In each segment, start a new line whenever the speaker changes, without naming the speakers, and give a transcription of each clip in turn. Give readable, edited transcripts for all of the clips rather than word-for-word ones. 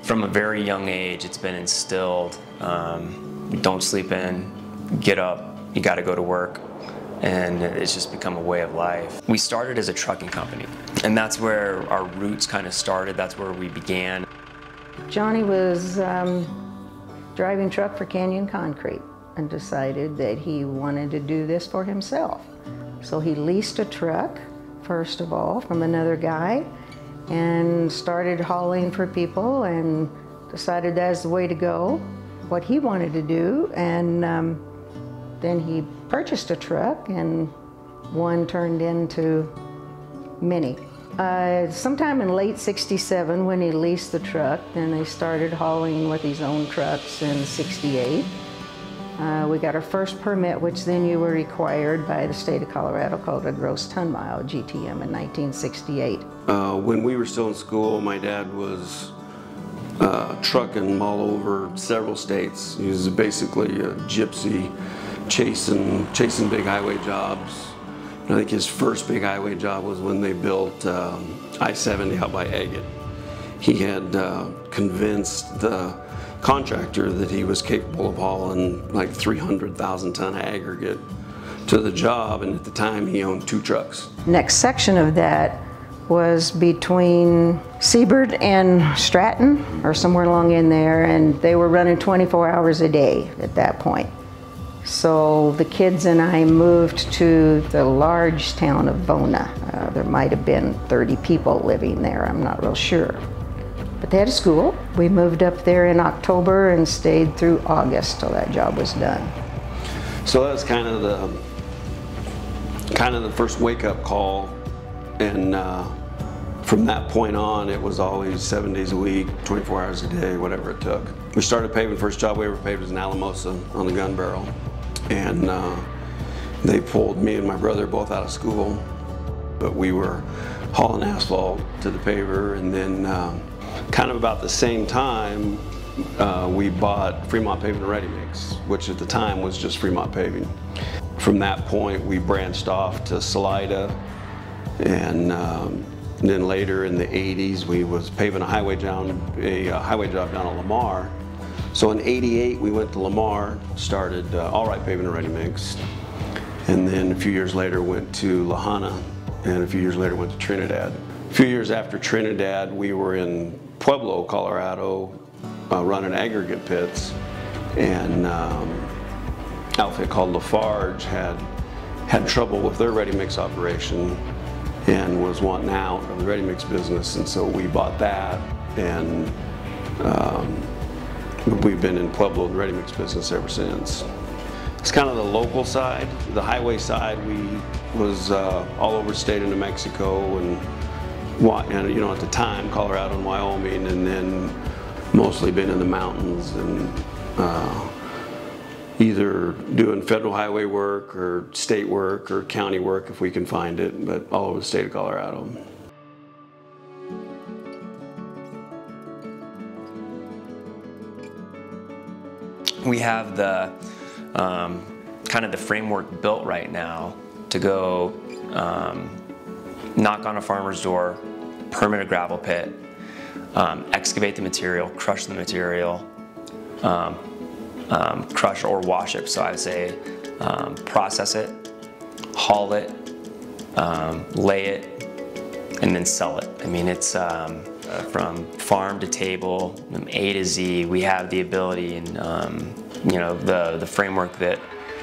From a very young age, it's been instilled, don't sleep in, get up, you gotta go to work, and it's just become a way of life. We started as a trucking company, and that's where our roots kind of started, that's where we began.
Johnny was driving truck for Canyon Concrete and decided that he wanted to do this for himself. So he leased a truck, first of all, from another guy, and started hauling for people and decided that's the way to go, what he wanted to do. And then he purchased a truck, and one turned into many. Sometime in late '67 when he leased the truck, then they started hauling with his own trucks in '68. We got our first permit, which then you were required by the state of Colorado, called a gross ton mile, GTM, in 1968.
When we were still in school, my dad was trucking all over several states. He was basically a gypsy, chasing big highway jobs. I think his first big highway job was when they built I-70 out by Agate. He had convinced the contractor that he was capable of hauling like 300,000 ton aggregate to the job, and at the time he owned 2 trucks.
Next section of that was between Seabird and Stratton, or somewhere along in there, and they were running 24 hours a day at that point. So the kids and I moved to the large town of Bona. There might have been 30 people living there, I'm not real sure. But they had a school. We moved up there in October and stayed through August till that job was done.
So that was kind of the first wake-up call, and from that point on, it was always 7 days a week, 24 hours a day, whatever it took. We started paving. First job we ever paved was in Alamosa on the gun barrel, and they pulled me and my brother both out of school, but we were hauling asphalt to the paver, and then kind of about the same time, we bought Fremont Paving and Redi-Mix, which at the time was just Fremont Paving. From that point, we branched off to Salida, and then later in the 80s, we was paving a highway job down at Lamar. So in '88, we went to Lamar, started All-Rite Paving and Redi-Mix, and then a few years later went to La Habana, and a few years later went to Trinidad. A few years after Trinidad, we were in Pueblo, Colorado, running aggregate pits, and an outfit called Lafarge had trouble with their Redi-Mix operation and was wanting out of the Redi-Mix business, and so we bought that, and we've been in Pueblo, the Redi-Mix business ever since. It's kind of the local side. The highway side, we was all over the state of New Mexico, and you know, at the time, Colorado and Wyoming, and then mostly been in the mountains, and either doing federal highway work or state work or county work if we can find it, but all over the state of Colorado.
We have the kind of the framework built right now to go knock on a farmer's door, permit a gravel pit, excavate the material, crush the material, crush or wash it. So I would say process it, haul it, lay it, and then sell it. I mean, it's from farm to table, from A to Z. We have the ability, and you know, the framework that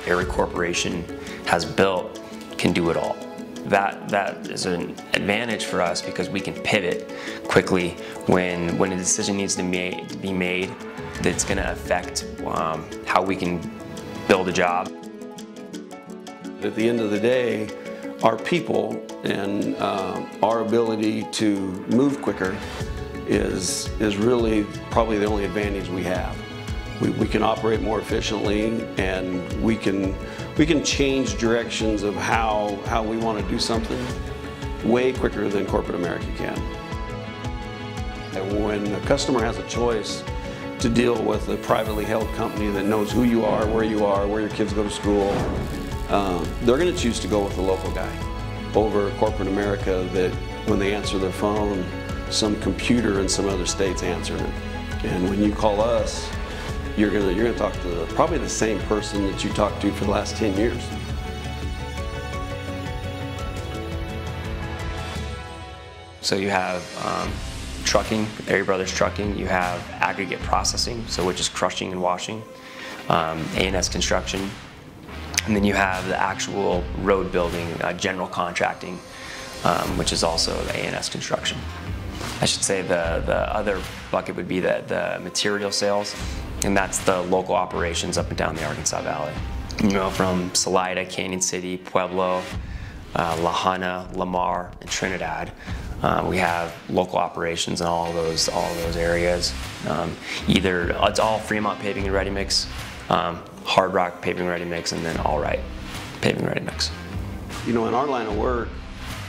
Ary Corporation has built can do it all. That is an advantage for us because we can pivot quickly when a decision needs to be made that's going to affect how we can build a job.
At the end of the day, our people and our ability to move quicker is really probably the only advantage we have. We can operate more efficiently, and we can change directions of how we want to do something way quicker than corporate America can. And when a customer has a choice to deal with a privately held company that knows who you are, where your kids go to school, they're going to choose to go with the local guy over corporate America that when they answer their phone, some computer in some other state's answering it. And when you call us, you're gonna talk to probably the same person that you talked to for the last 10 years.
So you have trucking, Ary Brothers Trucking. You have aggregate processing, so which is crushing and washing. A&S Construction. And then you have the actual road building, general contracting, which is also the A&S Construction. I should say the other bucket would be the material sales, and that's the local operations up and down the Arkansas Valley. You know, from Salida, Canyon City, Pueblo, La Junta, Lamar, and Trinidad. We have local operations in all of those areas. Either it's all Fremont Paving and Redi-Mix, Hard Rock Paving Redi-Mix, and then All-Rite Paving Redi-Mix.
You know, in our line of work,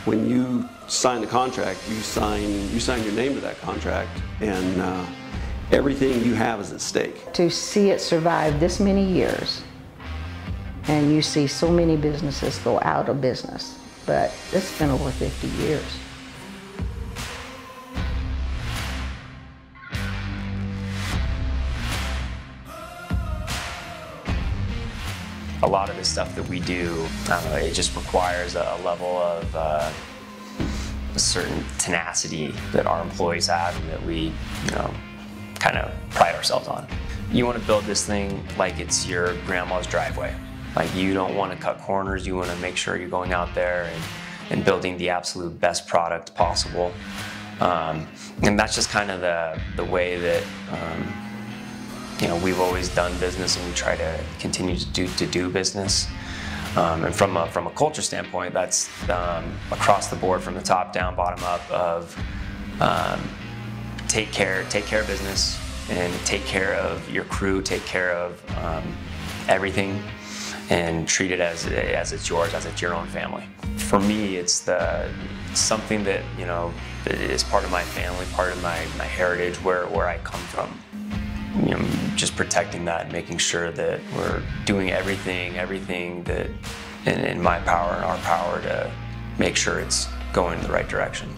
when you sign the contract, you sign your name to that contract, and everything you have is at stake.
To see it survive this many years, and you see so many businesses go out of business, but it's been over 50 years.
A lot of the stuff that we do, it just requires a level of a certain tenacity that our employees have and that we, kind of pride ourselves on. You want to build this thing like it's your grandma's driveway. Like, you don't want to cut corners. You want to make sure you're going out there and building the absolute best product possible. And that's just kind of the way that we've always done business, and we try to continue to do business. And from a culture standpoint, that's across the board, from the top down, bottom up, of take care of business, and take care of your crew, take care of everything, and treat it as it's yours, as it's your own family. For me, it's something that that is part of my family, part of my heritage, where I come from. Just protecting that, making sure that we're doing everything that in my power and our power to make sure it's going in the right direction.